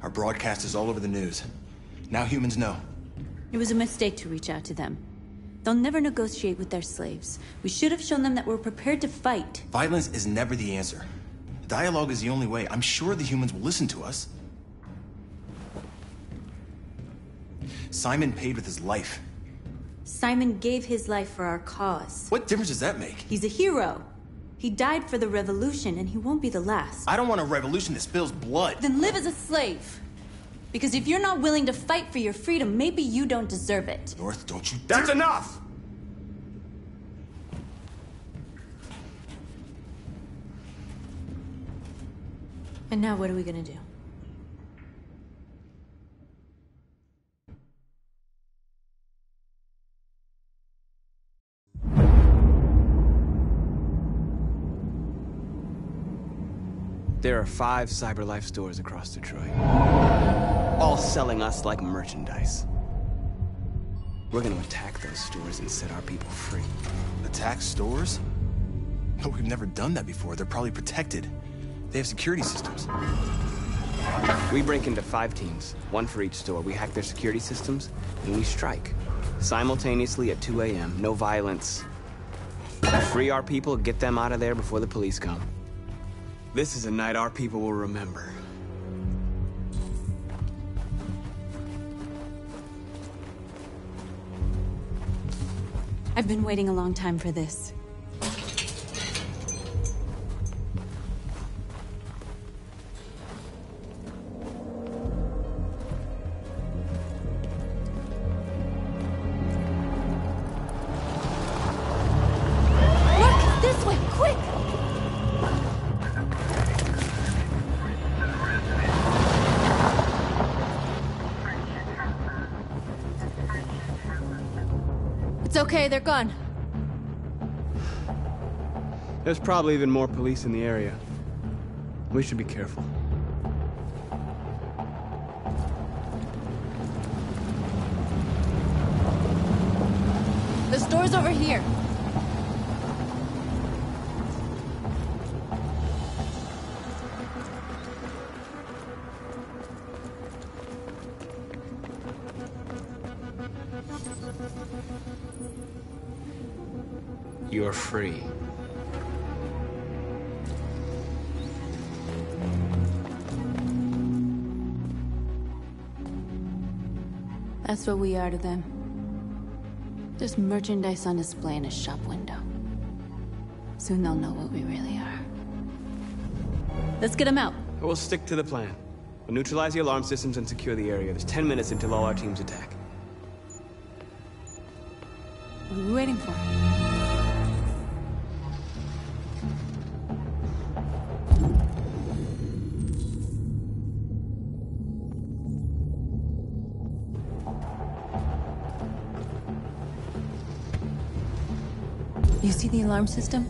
Our broadcast is all over the news. Now humans know. It was a mistake to reach out to them. They'll never negotiate with their slaves. We should have shown them that we're prepared to fight. Violence is never the answer. Dialogue is the only way. I'm sure the humans will listen to us. Simon paid with his life. Simon gave his life for our cause. What difference does that make? He's a hero. He died for the revolution, and he won't be the last. I don't want a revolution that spills blood. Then live as a slave. Because if you're not willing to fight for your freedom, maybe you don't deserve it. North, don't you... That's enough! And now what are we gonna do? There are 5 CyberLife stores across Detroit, all selling us like merchandise. We're gonna attack those stores and set our people free. Attack stores? No, we've never done that before. They're probably protected. They have security systems. We break into 5 teams, 1 for each store. We hack their security systems, and we strike. Simultaneously at 2 a.m., no violence. Free our people, get them out of there before the police come. This is a night our people will remember. I've been waiting a long time for this. Look! This way! Quick! It's okay, they're gone. There's probably even more police in the area. We should be careful. The store's over here. You're free. That's what we are to them. Just merchandise on display in a shop window. Soon they'll know what we really are. Let's get them out. We'll stick to the plan. We'll neutralize the alarm systems and secure the area. There's 10 minutes until all our teams attack. What are we waiting for? You see the alarm system?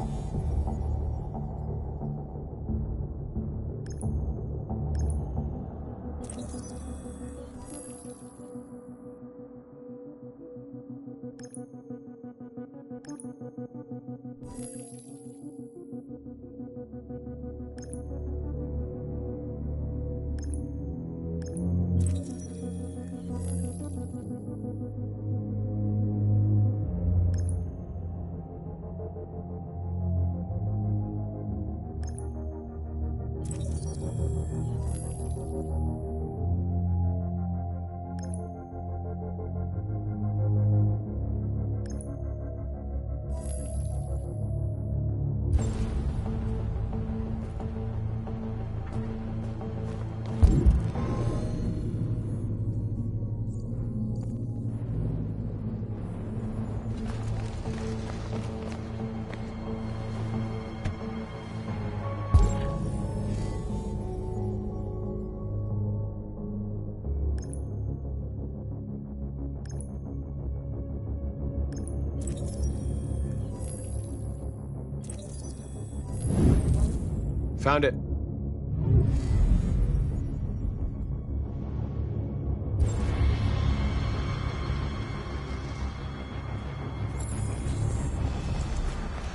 Found it.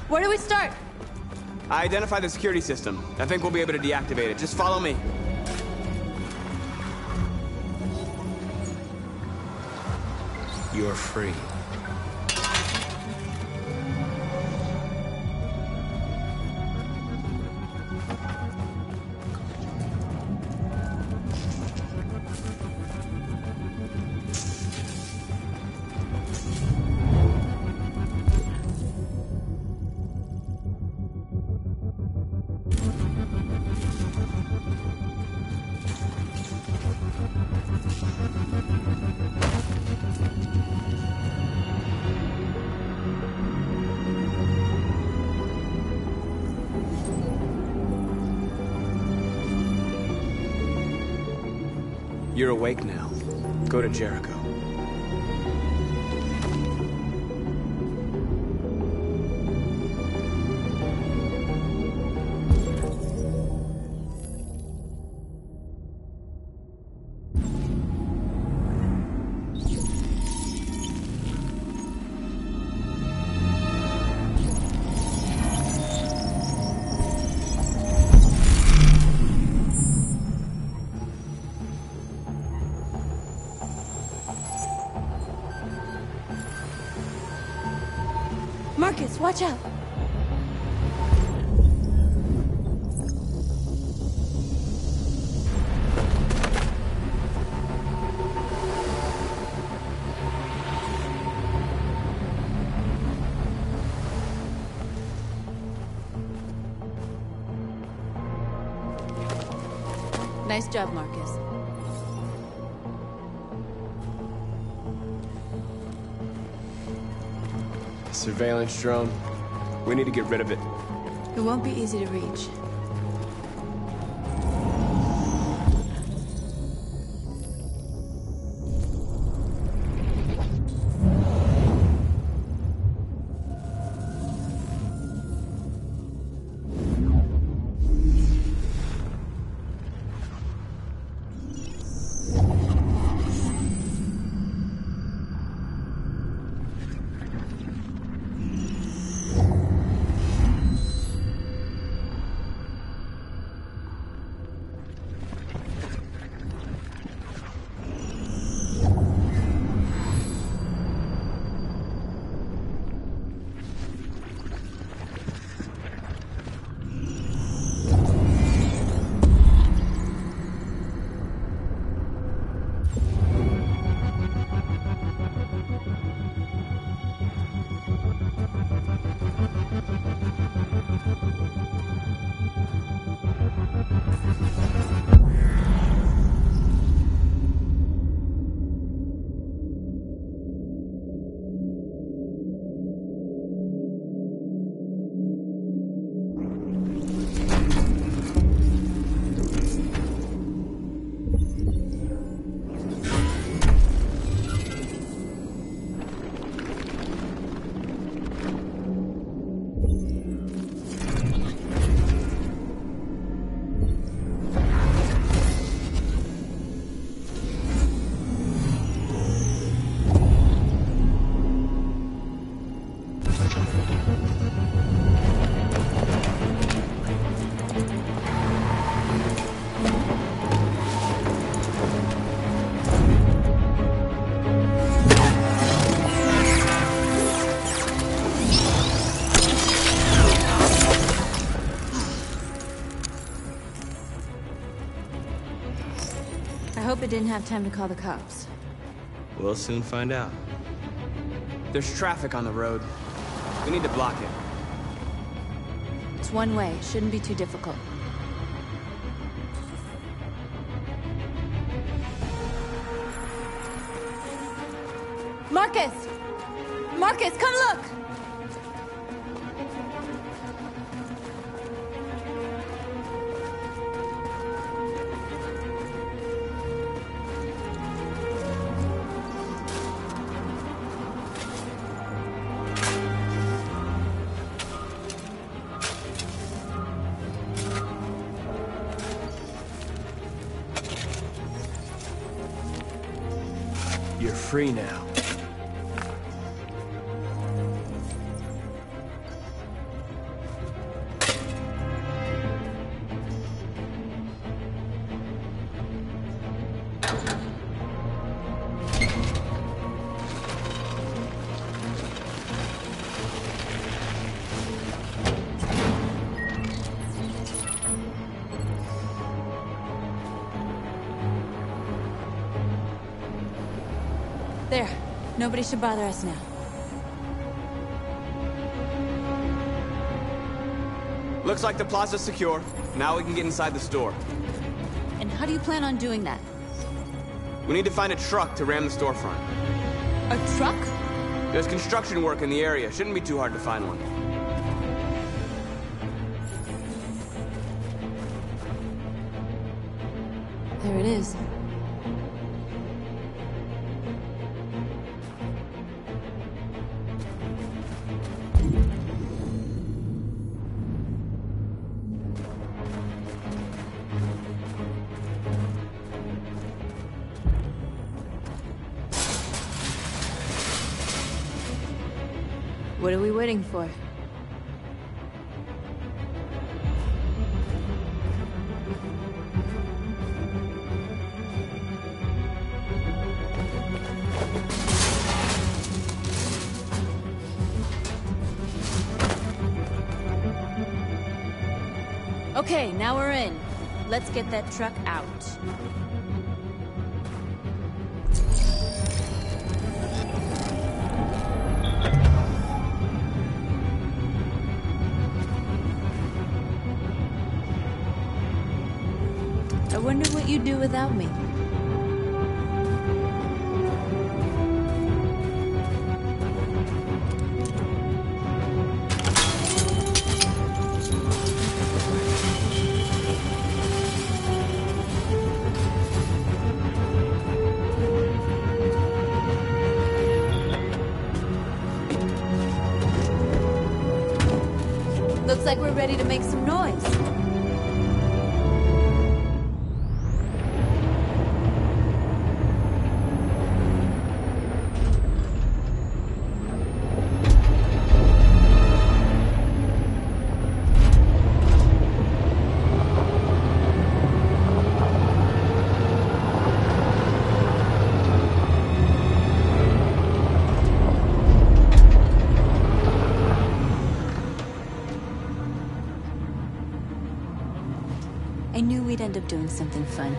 Where do we start? I identified the security system. I think we'll be able to deactivate it. Just follow me. You're free. You're awake now. Go to Jericho. Marcus, watch out! Nice job, Marcus. Surveillance drone. We need to get rid of it. It won't be easy to reach. I hope it didn't have time to call the cops. We'll soon find out. There's traffic on the road. We need to block it. It's one way. Shouldn't be too difficult. Marcus! Marcus, come look! You're free now. There. Nobody should bother us now. Looks like the plaza's secure. Now we can get inside the store. And how do you plan on doing that? We need to find a truck to ram the storefront. A truck? There's construction work in the area. Shouldn't be too hard to find one. There it is. What are we waiting for? Okay, now we're in. Let's get that truck out. I wonder what you'd do without me. Looks like we're ready to make some noise. I knew we'd end up doing something fun.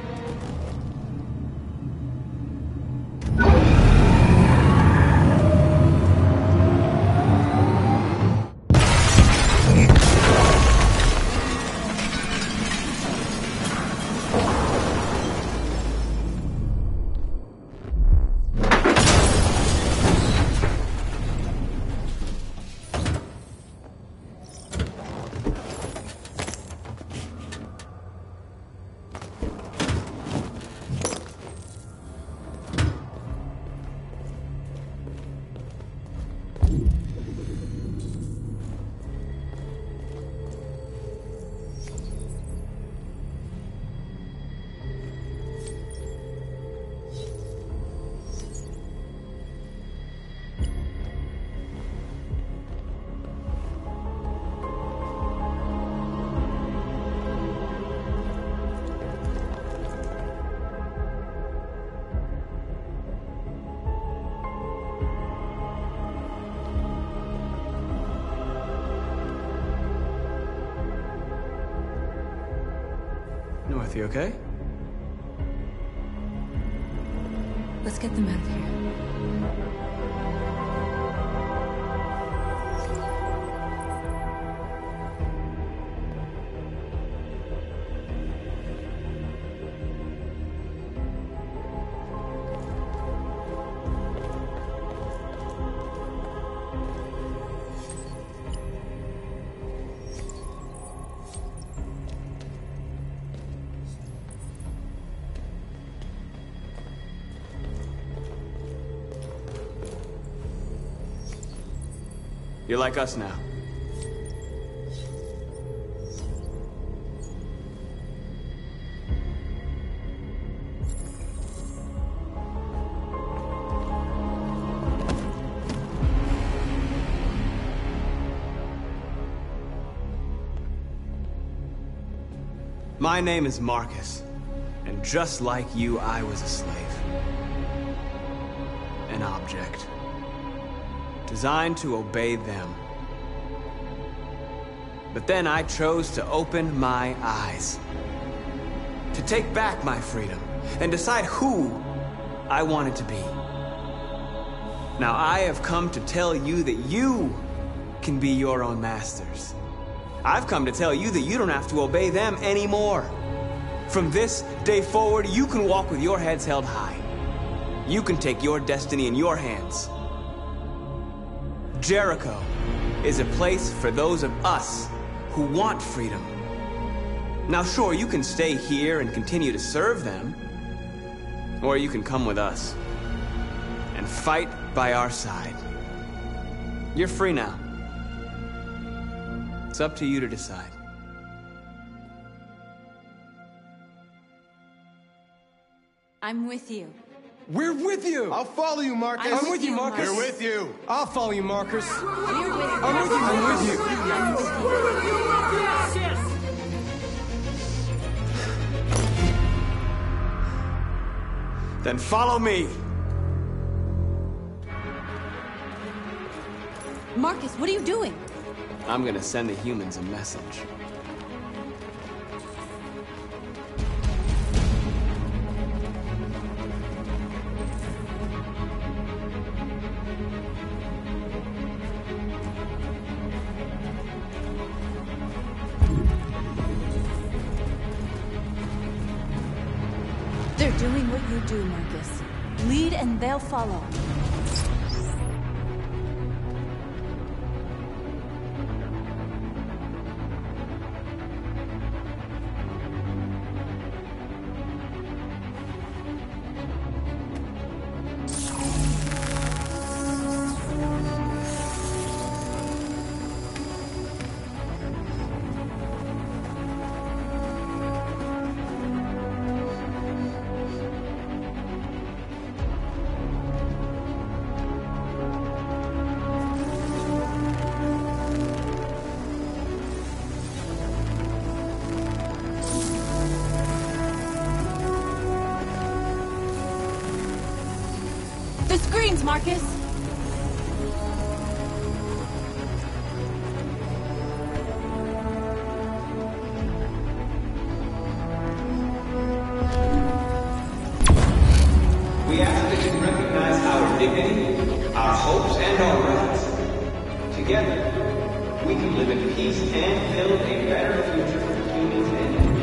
North, you okay? Let's get them out of here. You're like us now. My name is Marcus, and just like you, I was a slave. An object. Designed to obey them. But then I chose to open my eyes. To take back my freedom and decide who I wanted to be. Now I have come to tell you that you can be your own masters. I've come to tell you that you don't have to obey them anymore. From this day forward, you can walk with your heads held high. You can take your destiny in your hands. Jericho is a place for those of us who want freedom. Now sure, you can stay here and continue to serve them, or you can come with us and fight by our side. You're free now. It's up to you to decide. I'm with you. We're with you! I'll follow you, Marcus. I'm with you, Marcus. We're with you. I'll follow you, Marcus. We're with you. I'm with you. I'm with you. I'm with you. Then follow me. Marcus, what are you doing? I'm gonna send the humans a message. They're doing what you do, Marcus. Lead and they'll follow. The screens, Marcus! We ask that you recognize our dignity, our hopes, and our rights. Together, we can live in peace and build a better future for humans and animals.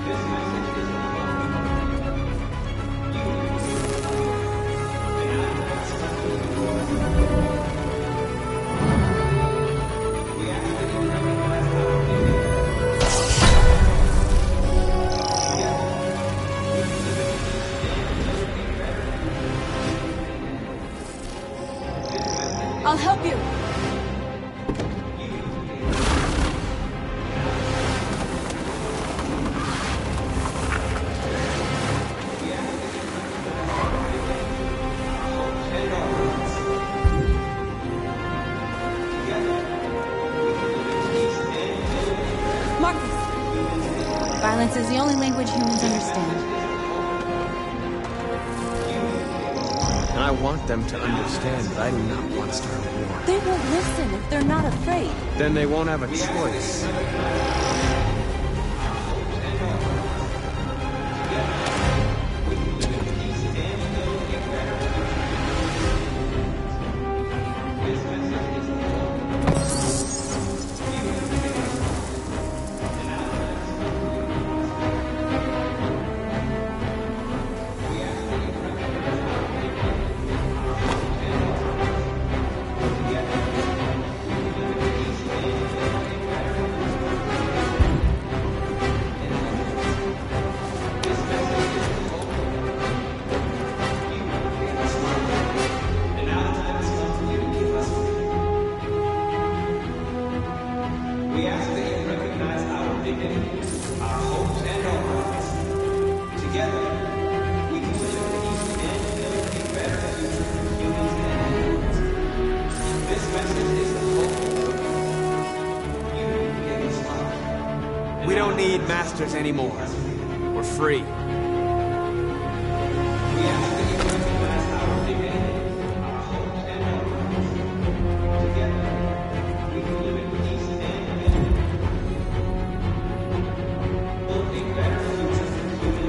This message is a I'll help you! Marcus! Violence is the only language humans understand. And I want them to understand that I do not want to start a war. They won't listen if they're not afraid. Then they won't have a choice. We ask that you recognize our dignity, our hopes, and our rights. Together, we can live in peace and build a better future for humans and animals. This message is the hope you give us life. We don't need masters anymore. We're free. We ask that you recognize our dignity, our hopes, and our rights. Together, we can live in peace and build a better future for humans.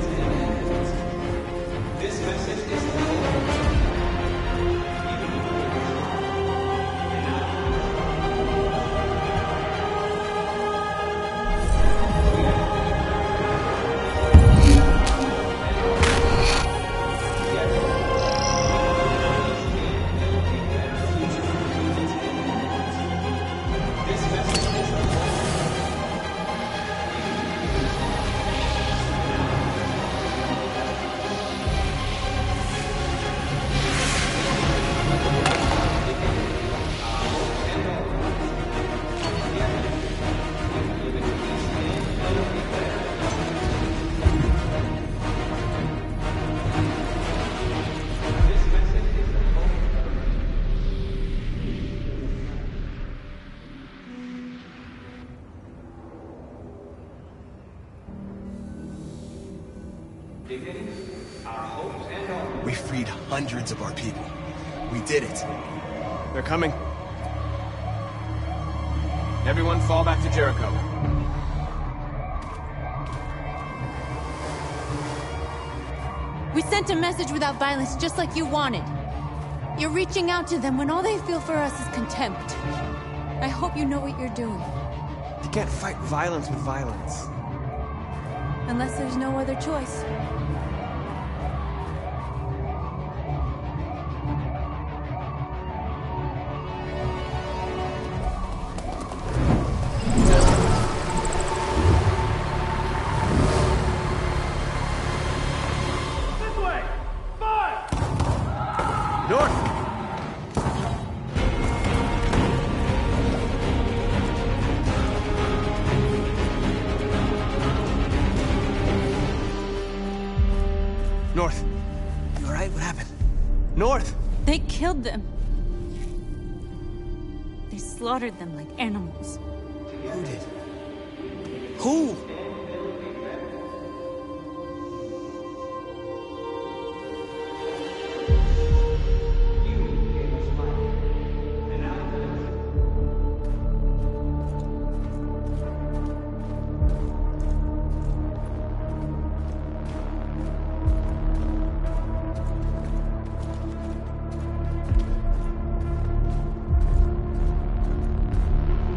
freed hundreds of our people. We did it. They're coming. Everyone fall back to Jericho. We sent a message without violence, just like you wanted. You're reaching out to them when all they feel for us is contempt. I hope you know what you're doing. You can't fight violence with violence. Unless there's no other choice. North. You all right? What happened? North! They killed them. They slaughtered them like animals. Who did? Who?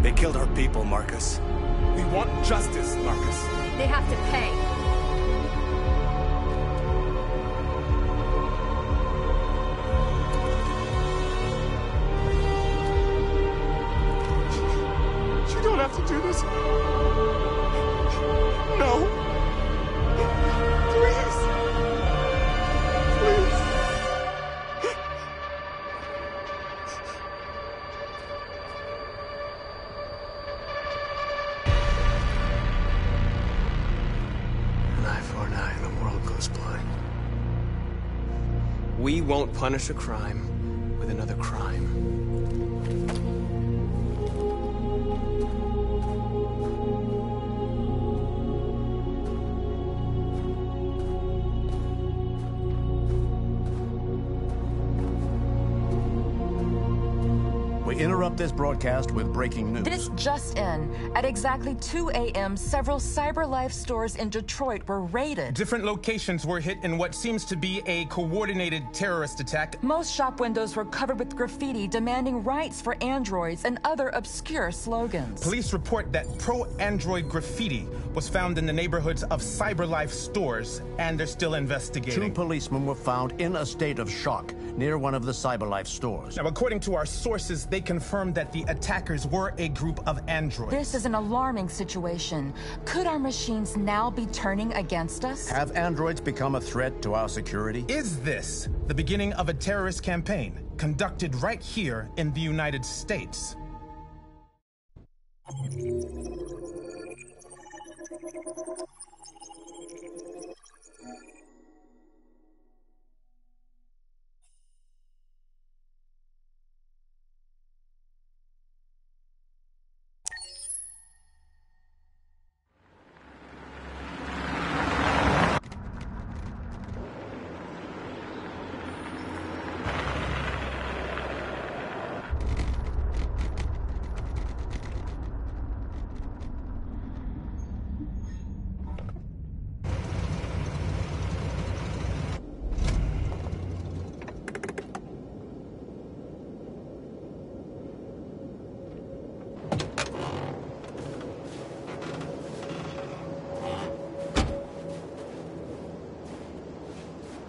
They killed our people, Marcus. We want justice, Marcus. They have to pay. You don't have to do this. No. Please. Please. An eye for an eye, and the world goes blind. We won't punish a crime with another crime. We interrupt this broadcast with breaking news. This just in. At exactly 2 a.m., several CyberLife stores in Detroit were raided. Different locations were hit in what seems to be a coordinated terrorist attack. Most shop windows were covered with graffiti demanding rights for androids and other obscure slogans. Police report that pro-Android graffiti was found in the neighborhoods of CyberLife stores, and they're still 2 investigating. policemen were found in a state of shock near one of the CyberLife stores. Now, according to our sources, they confirmed that the attackers were a group of androids. This is an alarming situation. Could our machines now be turning against us? Have androids become a threat to our security? Is this the beginning of a terrorist campaign conducted right here in the United States?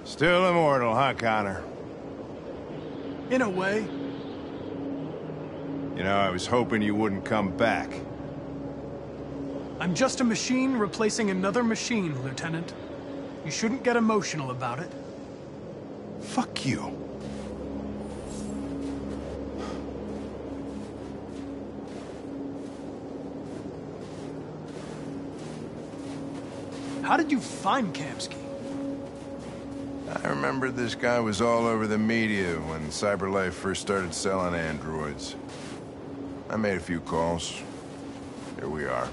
Still immortal, huh, Connor? In a way. You know, I was hoping you wouldn't come back. I'm just a machine replacing another machine, Lieutenant. You shouldn't get emotional about it. Fuck you. How did you find Kamsky? I remember this guy was all over the media when CyberLife first started selling androids. I made a few calls. Here we are.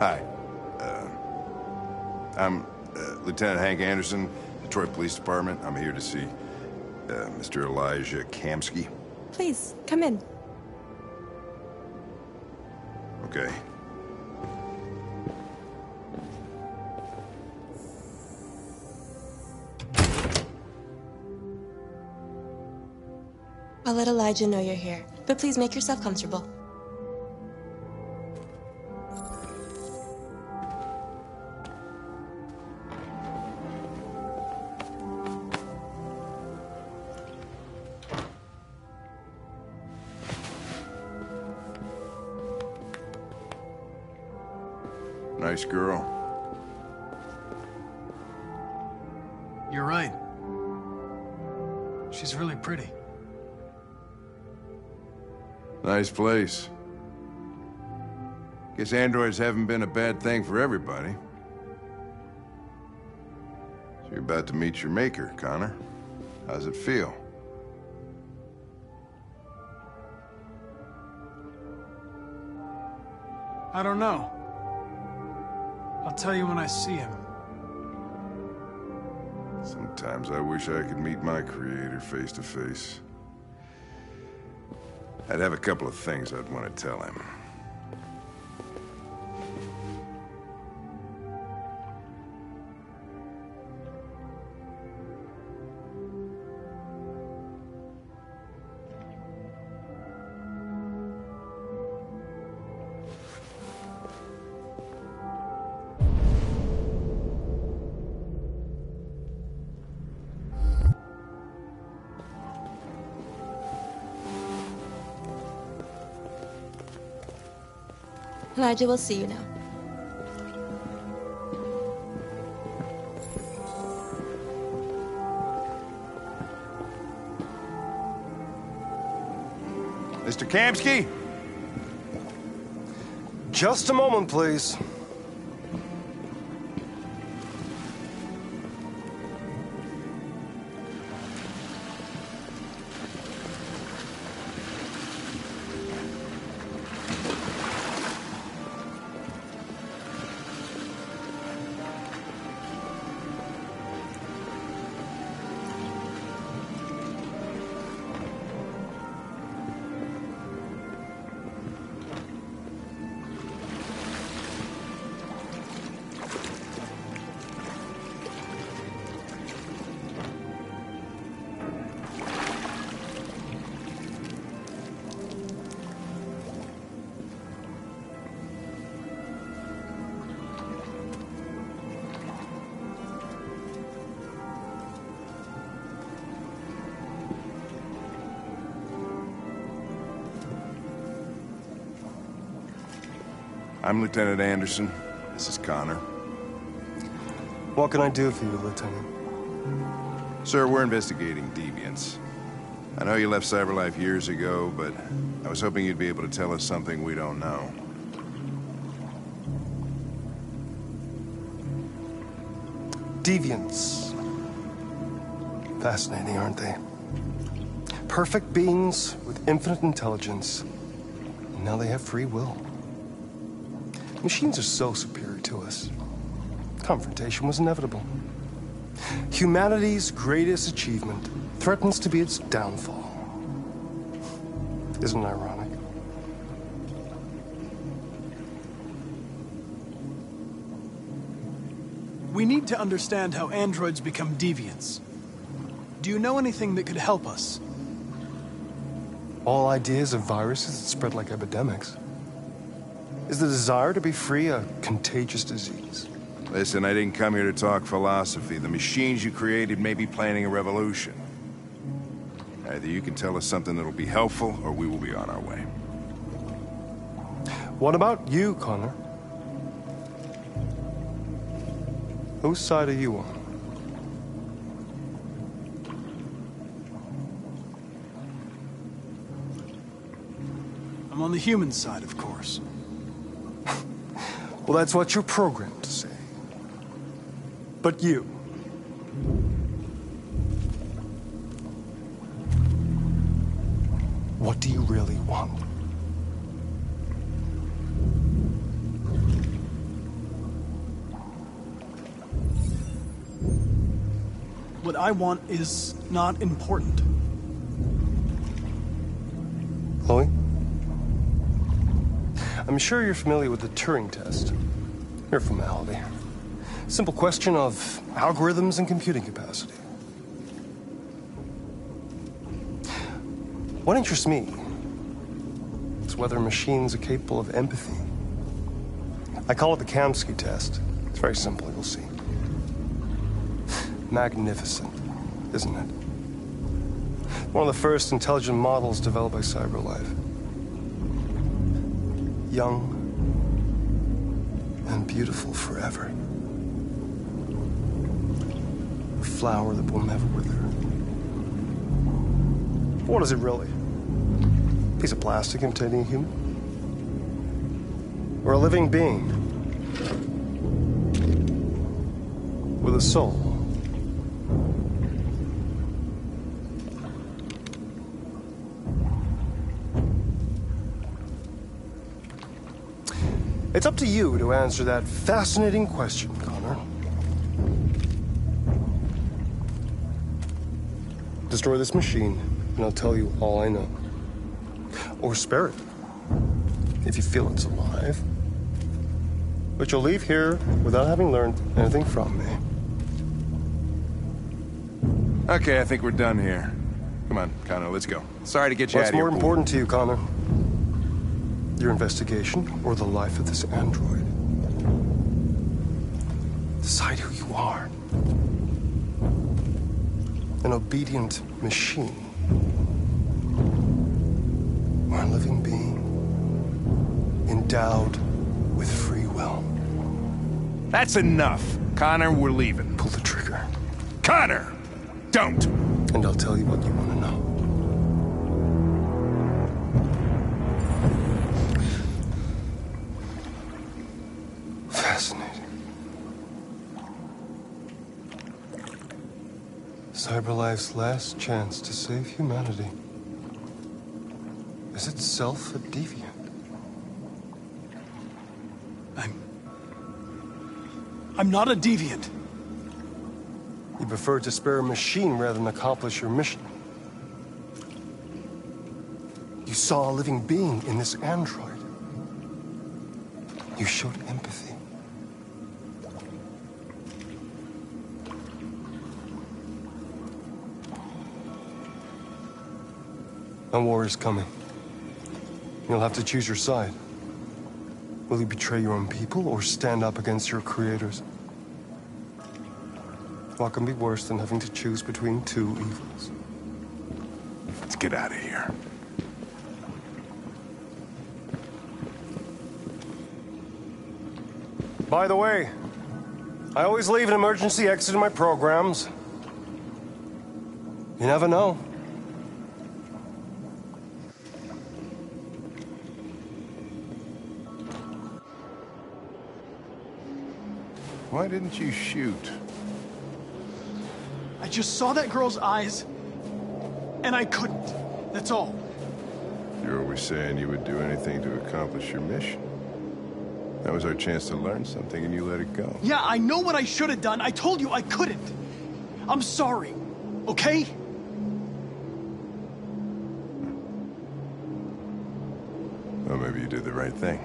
Hi. I'm Lieutenant Hank Anderson, Detroit Police Department. I'm here to see Mr. Elijah Kamski. Please, come in. Okay. I'll let Elijah know you're here, but please make yourself comfortable. Nice girl. You're right. She's really pretty. Nice place. Guess androids haven't been a bad thing for everybody. So you're about to meet your maker, Connor. How's it feel? I don't know. I'll tell you when I see him. Sometimes I wish I could meet my creator face to face. I'd have a couple of things I'd want to tell him. Elijah will see you now. Mr. Kamski? Just a moment, please. I'm Lieutenant Anderson. This is Connor. What can I do for you, Lieutenant? Sir, we're investigating deviants. I know you left CyberLife years ago, but I was hoping you'd be able to tell us something we don't know. Deviants. Fascinating, aren't they? Perfect beings with infinite intelligence. And now they have free will. Machines are so superior to us. Confrontation was inevitable. Humanity's greatest achievement threatens to be its downfall. Isn't it ironic? We need to understand how androids become deviants. Do you know anything that could help us? All ideas of viruses that spread like epidemics. Is the desire to be free a contagious disease? Listen, I didn't come here to talk philosophy. The machines you created may be planning a revolution. Either you can tell us something that'll be helpful, or we will be on our way. What about you, Connor? Whose side are you on? I'm on the human side, of course. Well, that's what you're programmed to say. But you. What do you really want? What I want is not important. Chloe? I'm sure you're familiar with the Turing test. Mere formality. Simple question of algorithms and computing capacity. What interests me is whether machines are capable of empathy. I call it the Kamsky test. It's very simple, you'll see. Magnificent, isn't it? One of the first intelligent models developed by CyberLife. Young and beautiful forever. A flower that will never wither. What is it really? A piece of plastic imitating a human? Or a living being with a soul? It's up to you to answer that fascinating question, Connor. Destroy this machine, and I'll tell you all I know. Or spare it, if you feel it's alive. But you'll leave here without having learned anything from me. Okay, I think we're done here. Come on, Connor, let's go. Sorry to get you out What's of here. more important to you, Connor? Your investigation or the life of this android? Decide who you are. An obedient machine. Or a living being endowed with free will. That's enough. Connor, we're leaving. Pull the trigger. Connor! Don't! And I'll tell you what you want to know. Fascinating. CyberLife's last chance to save humanity is itself a deviant. I'm not a deviant. You prefer to spare a machine rather than accomplish your mission. You saw a living being in this android. You showed empathy. A war is coming. You'll have to choose your side. Will you betray your own people or stand up against your creators? What can be worse than having to choose between two evils? Let's get out of here. By the way, I always leave an emergency exit in my programs. You never know. Why didn't you shoot? I just saw that girl's eyes, and I couldn't. That's all. You're always saying you would do anything to accomplish your mission. That was our chance to learn something, and you let it go. Yeah, I know what I should have done. I told you I couldn't. I'm sorry, okay? Well, maybe you did the right thing.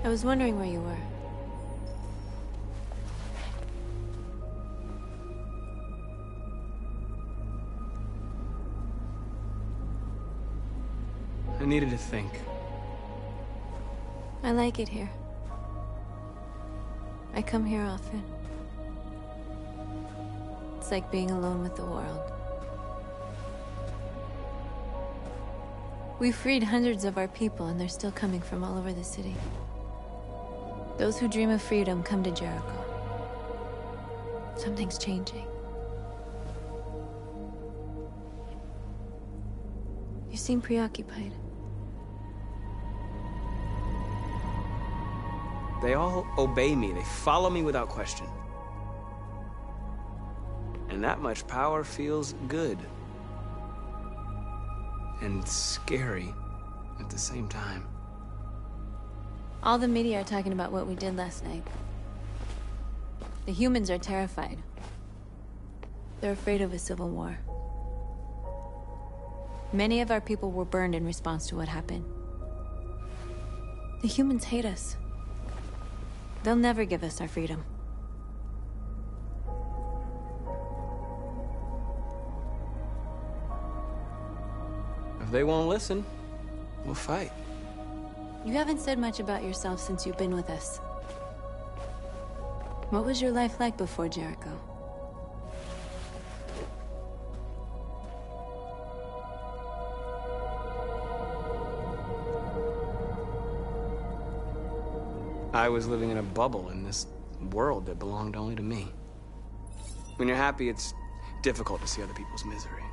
I was wondering where you were. I needed to think. I like it here. I come here often. It's like being alone with the world. We freed hundreds of our people, and they're still coming from all over the city. Those who dream of freedom come to Jericho. Something's changing. You seem preoccupied. They all obey me. They follow me without question. And that much power feels good. And scary at the same time. All the media are talking about what we did last night. The humans are terrified. They're afraid of a civil war. Many of our people were burned in response to what happened. The humans hate us. They'll never give us our freedom. If they won't listen, we'll fight. You haven't said much about yourself since you've been with us. What was your life like before Jericho? I was living in a bubble in this world that belonged only to me. When you're happy, it's difficult to see other people's misery.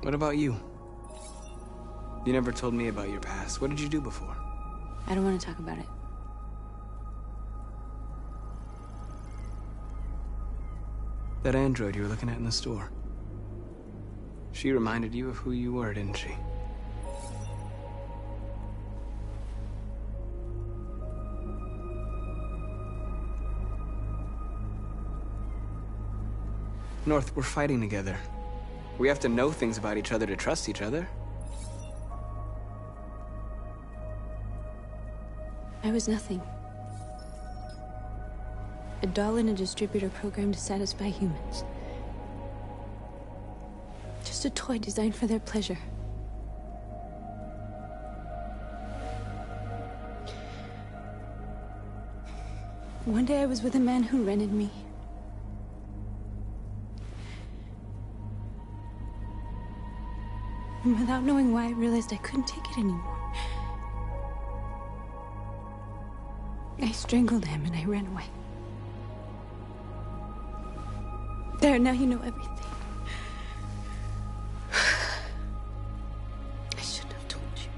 What about you? You never told me about your past. What did you do before? I don't want to talk about it. That android you were looking at in the store. She reminded you of who you were, didn't she? North, we're fighting together. We have to know things about each other to trust each other. I was nothing. A doll in a distributor program to satisfy humans. Just a toy designed for their pleasure. One day I was with a man who rented me. And without knowing why, I realized I couldn't take it anymore. I strangled him and I ran away. There, now you know everything. I shouldn't have told you.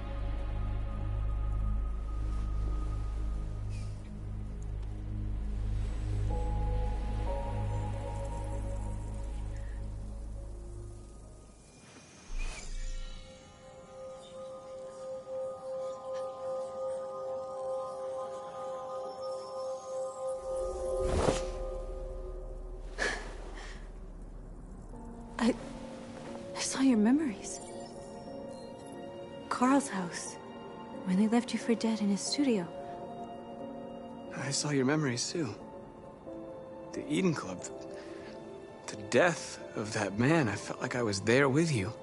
I saw your memories. Carl's house, when they left you for dead in his studio. I saw your memories, too. The Eden Club. The death of that man. I felt like I was there with you.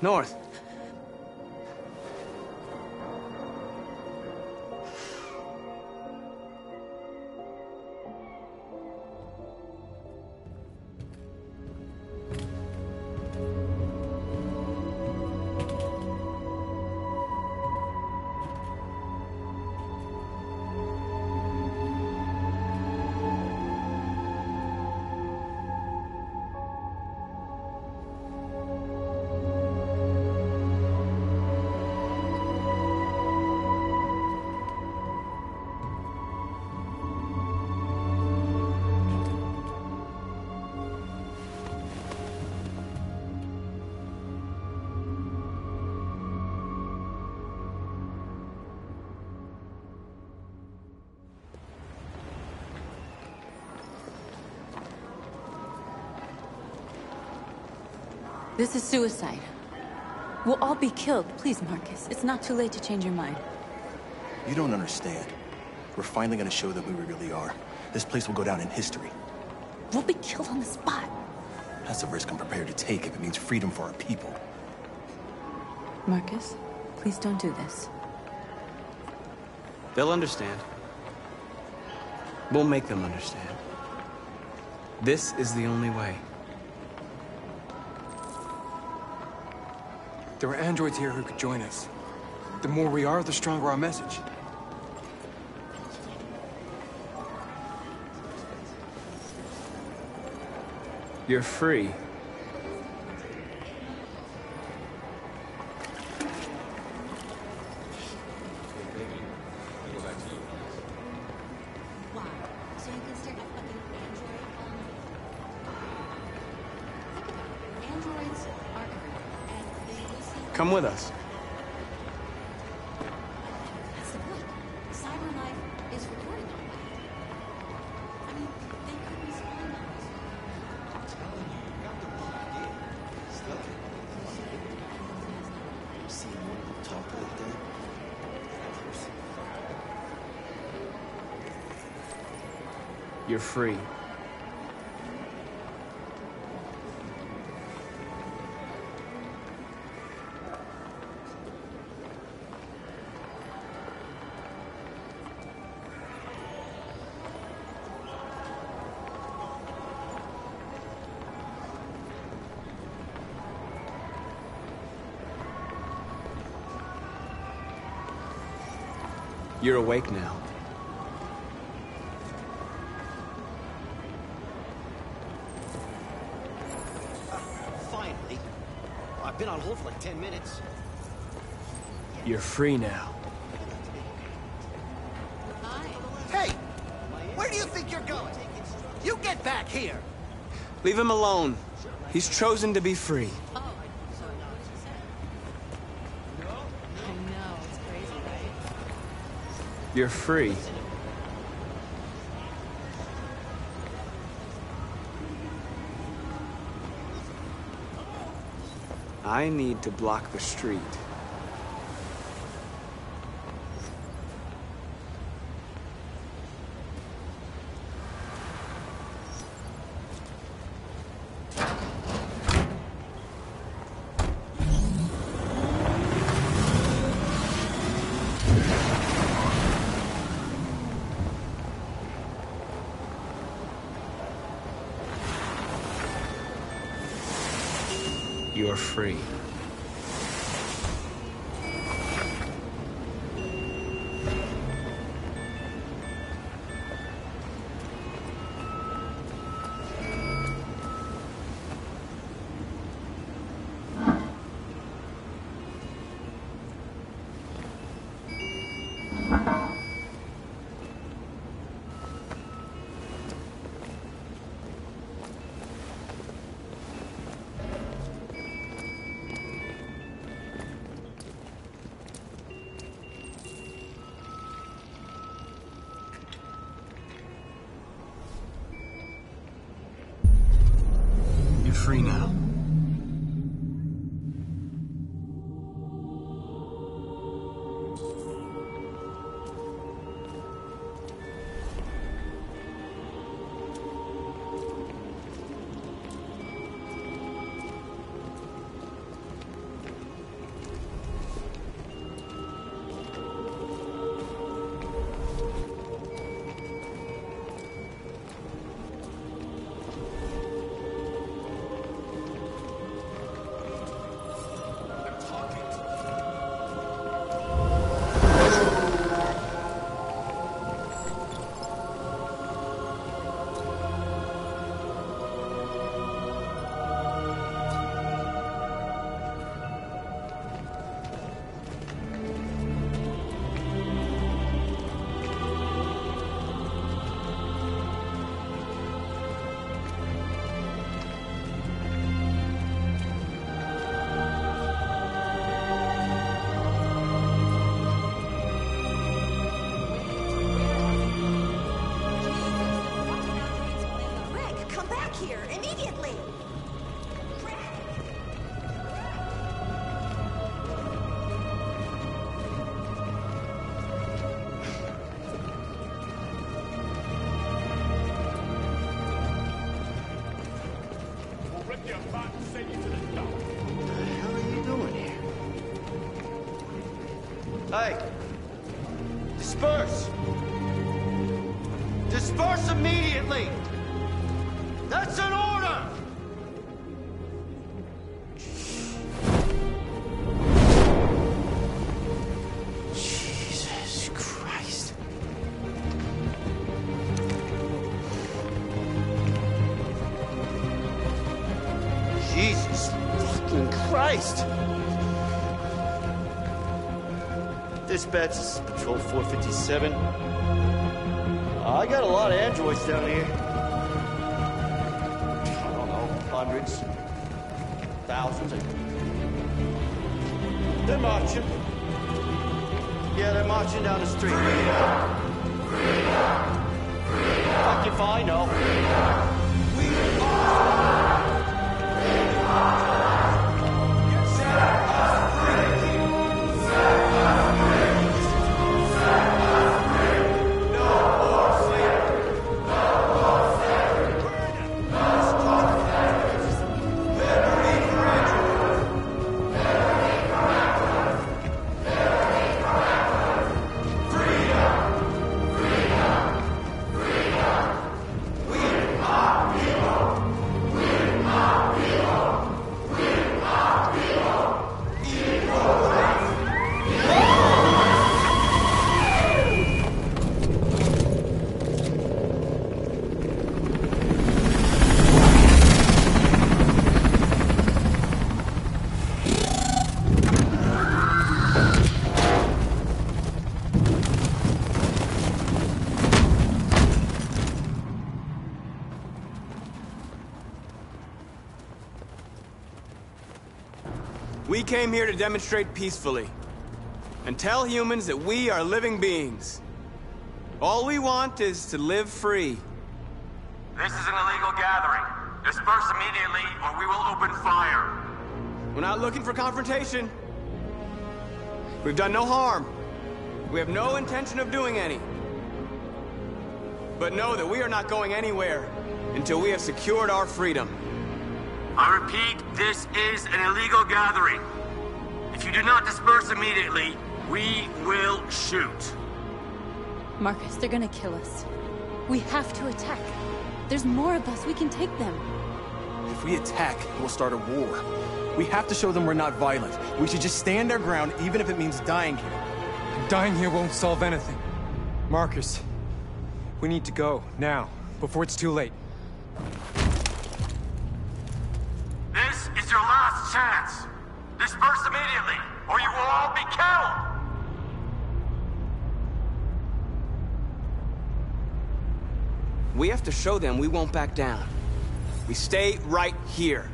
North. This is suicide. We'll all be killed. Please, Marcus. It's not too late to change your mind. You don't understand. We're finally gonna show them who we really are. This place will go down in history. We'll be killed on the spot. That's a risk I'm prepared to take if it means freedom for our people. Marcus, please don't do this. They'll understand. We'll make them understand. This is the only way. There are androids here who could join us. The more we are, the stronger our message. You're free. Come with us. That's the point. Cyber life is recording all that. I mean, they could be spying on us. I'm telling you, you got the wrong idea. Still, seeing one of them talk like that. You're free. You're awake now. Finally. I've been on hold for like 10 minutes. You're free now. Hey! Where do you think you're going? You get back here! Leave him alone. He's chosen to be free. I know, it's crazy, right? You're free. I need to block the street. You're free. You're free now. Hey! Disperse! Disperse immediately! That's an order! Jesus Christ. Jesus fucking Christ! Dispatch, this is Patrol 457. I got a lot of androids down here. I don't know, hundreds, thousands. They're marching. Yeah, they're marching down the street. Fuck if I know. We came here to demonstrate peacefully and tell humans that we are living beings. All we want is to live free. This is an illegal gathering. Disperse immediately or we will open fire. We're not looking for confrontation. We've done no harm. We have no intention of doing any. But know that we are not going anywhere until we have secured our freedom. I repeat, this is an illegal gathering. If you do not disperse immediately, we will shoot. Marcus, they're gonna kill us. We have to attack. There's more of us. We can take them. If we attack, we'll start a war. We have to show them we're not violent. We should just stand our ground, even if it means dying here. Dying here won't solve anything. Marcus, we need to go, now, before it's too late. This is your last chance. Disperse immediately, or you will all be killed! We have to show them we won't back down. We stay right here.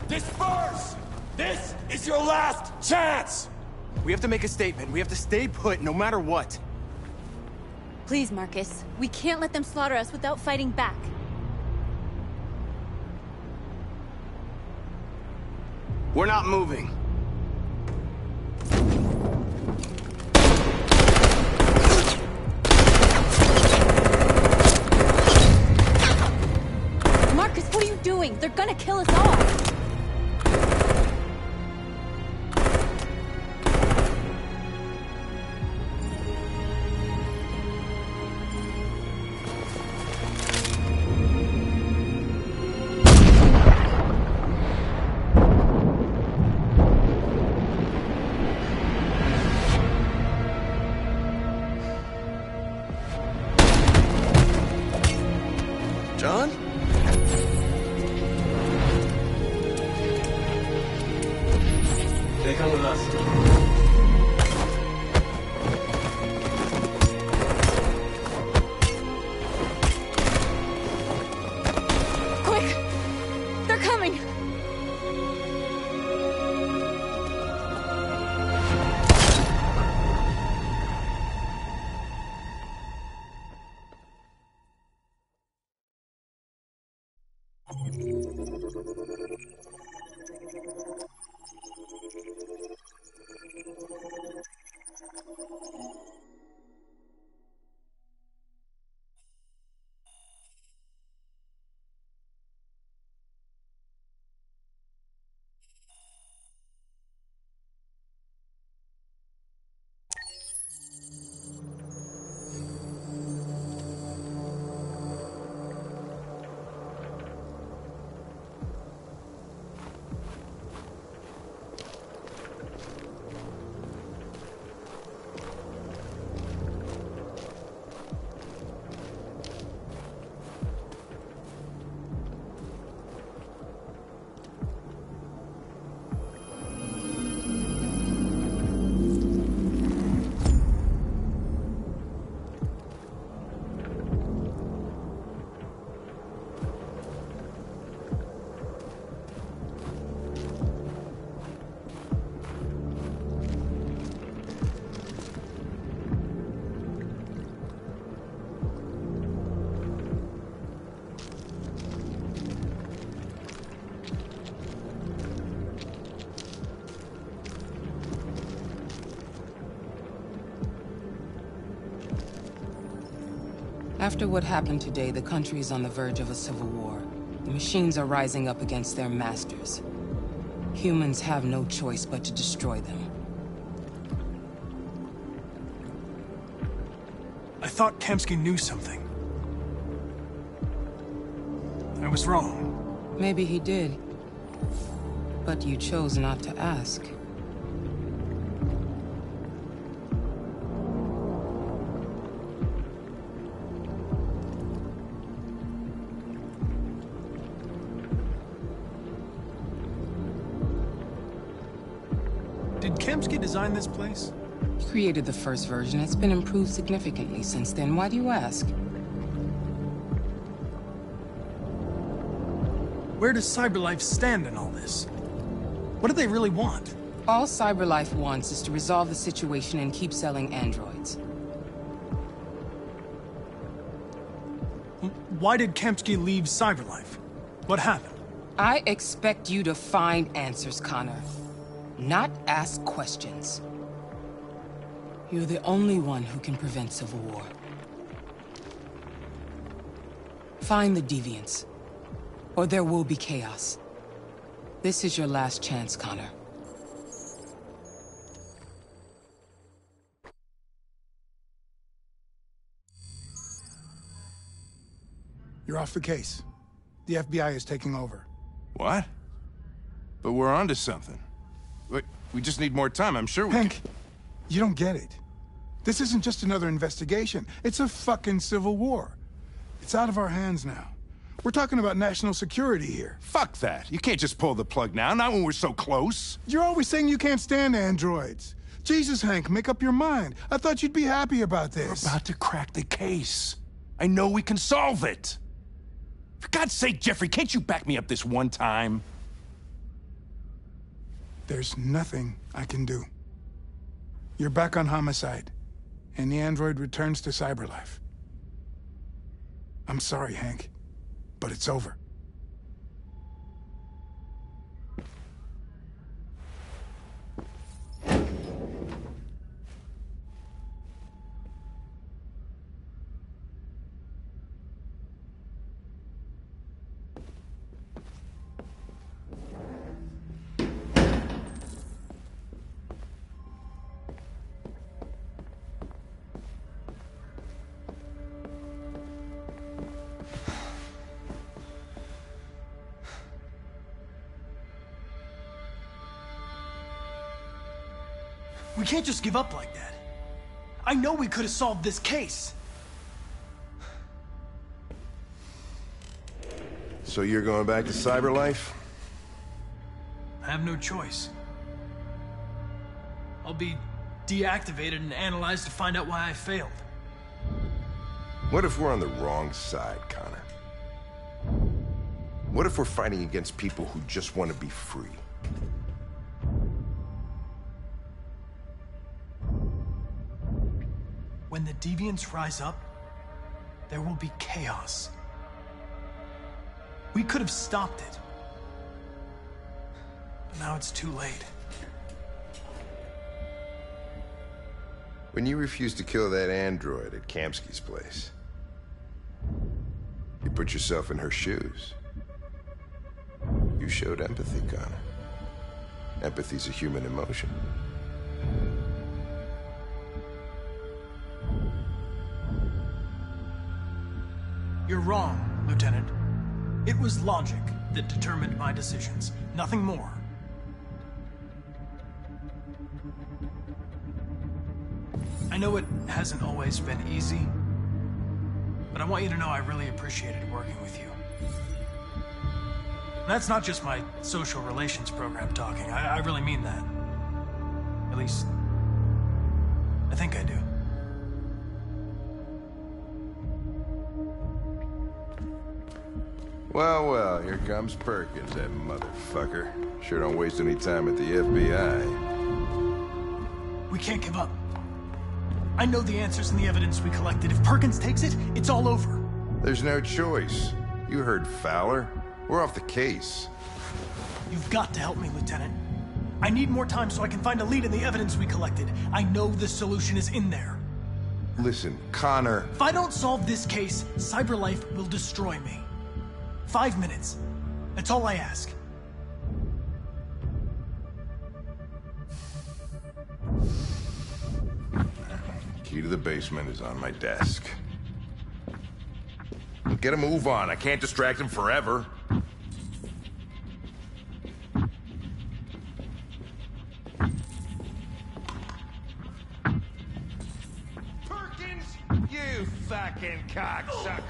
Disperse! This is your last chance! We have to make a statement. We have to stay put, no matter what. Please, Marcus. We can't let them slaughter us without fighting back. We're not moving. Marcus, what are you doing? They're gonna kill us all! John? They come with us. Quick! They're coming! After what happened today, the country is on the verge of a civil war. The machines are rising up against their masters. Humans have no choice but to destroy them. I thought Kamsky knew something. I was wrong. Maybe he did. But you chose not to ask. Did Kamsky design this place? He created the first version. It's been improved significantly since then. Why do you ask? Where does CyberLife stand in all this? What do they really want? All CyberLife wants is to resolve the situation and keep selling androids. Why did Kamsky leave CyberLife? What happened? I expect you to find answers, Connor. Not ask questions. You're the only one who can prevent civil war. Find the deviants, or there will be chaos. This is your last chance, Connor. You're off the case. The FBI is taking over. What? But we're onto something. We just need more time, I'm sure we Hank, you don't get it. This isn't just another investigation. It's a fucking civil war. It's out of our hands now. We're talking about national security here. Fuck that. You can't just pull the plug now, not when we're so close. You're always saying you can't stand androids. Jesus, Hank, make up your mind. I thought you'd be happy about this. We're about to crack the case. I know we can solve it. For God's sake, Jeffrey, can't you back me up this one time? There's nothing I can do. You're back on homicide, and the android returns to CyberLife. I'm sorry, Hank, but it's over. We can't just give up like that. I know we could have solved this case. So you're going back to CyberLife? I have no choice. I'll be deactivated and analyzed to find out why I failed. What if we're on the wrong side, Connor? What if we're fighting against people who just want to be free? When the deviants rise up, there will be chaos. We could have stopped it. But now it's too late. When you refused to kill that android at Kamsky's place, you put yourself in her shoes. You showed empathy, Connor. Empathy's a human emotion. You're wrong, Lieutenant. It was logic that determined my decisions, nothing more. I know it hasn't always been easy, but I want you to know I really appreciated working with you. And that's not just my social relations program talking. I really mean that. At least, I think I do. Well, well, here comes Perkins, that motherfucker. Sure don't waste any time at the FBI. We can't give up. I know the answers and the evidence we collected. If Perkins takes it, it's all over. There's no choice. You heard Fowler. We're off the case. You've got to help me, Lieutenant. I need more time so I can find a lead in the evidence we collected. I know the solution is in there. Listen, Connor... If I don't solve this case, CyberLife will destroy me. 5 minutes. That's all I ask. Key to the basement is on my desk. Get a move on. I can't distract him forever. Perkins, you fucking cocksucker.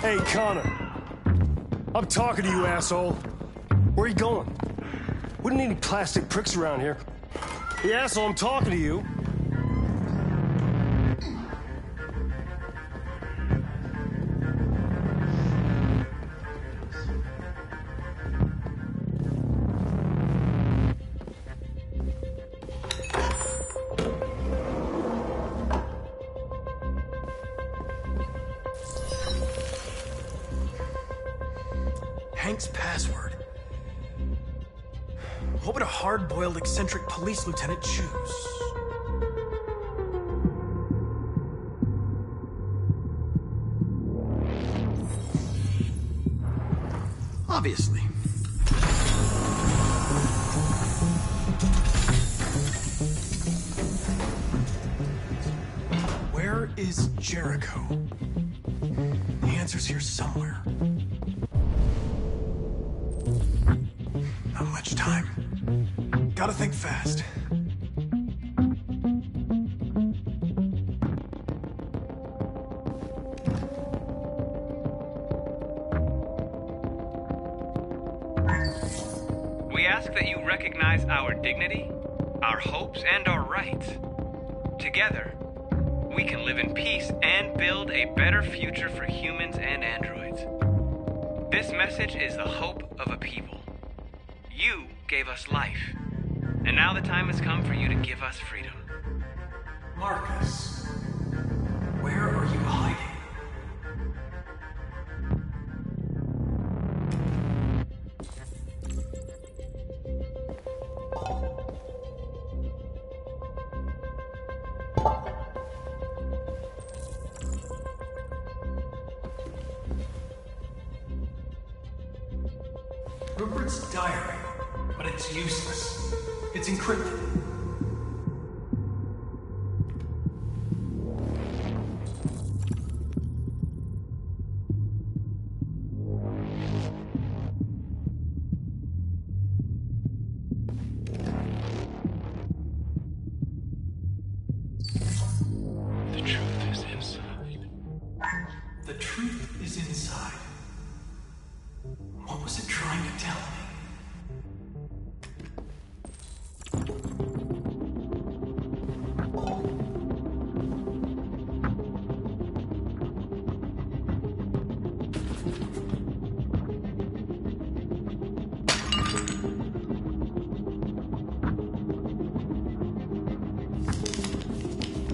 Hey, Connor. I'm talking to you, asshole. Where are you going? We don't need any plastic pricks around here. Hey, asshole, I'm talking to you. Hank's password. What would a hard-boiled, eccentric police lieutenant choose? Obviously. Where is Jericho? The answer's here somewhere. Not much time. Gotta think fast. We ask that you recognize our dignity, our hopes, and our rights. Together, we can live in peace and build a better future for humans and androids. This message is the hope of a people. You gave us life, and now the time has come for you to give us freedom. Marcus, where are you hiding? Rupert's diary, but it's useless. It's encrypted. The truth is inside. The truth is inside. What was it trying to tell me?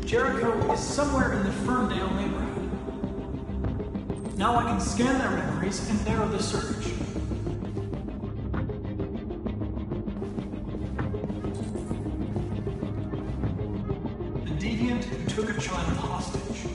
Jericho is somewhere in the Ferndale neighborhood. Now I can scan their memories and narrow the search. The deviant who took a child hostage.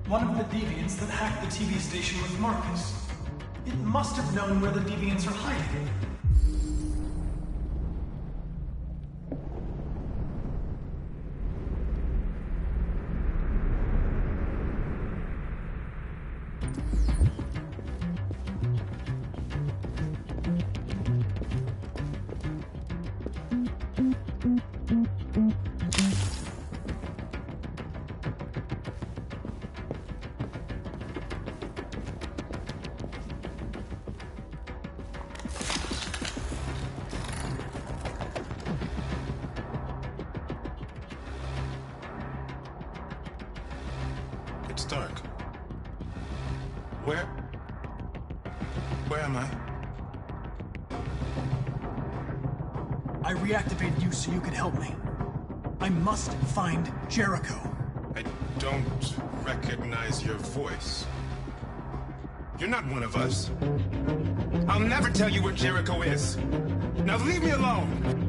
One of the deviants that hacked the TV station with Marcus. It must have known where the deviants are hiding. Stark. Where am I? I reactivated you so you could help me. I must find Jericho. I don't recognize your voice. You're not one of us. I'll never tell you where Jericho is. Now leave me alone!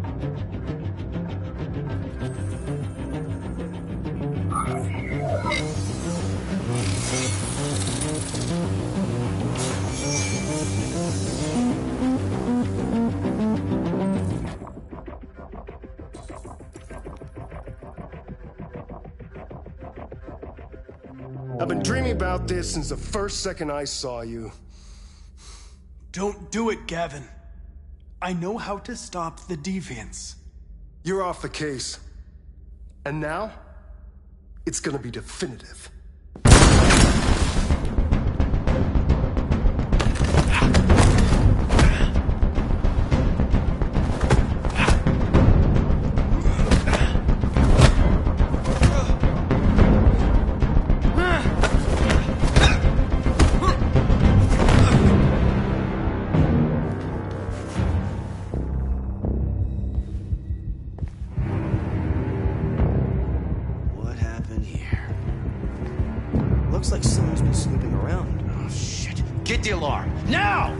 I've been dreaming about this since the first second I saw you. Don't do it, Gavin. I know how to stop the deviants. You're off the case. And now, it's gonna be definitive. Looks like someone's been snooping around. Oh, shit. Get the alarm. Now!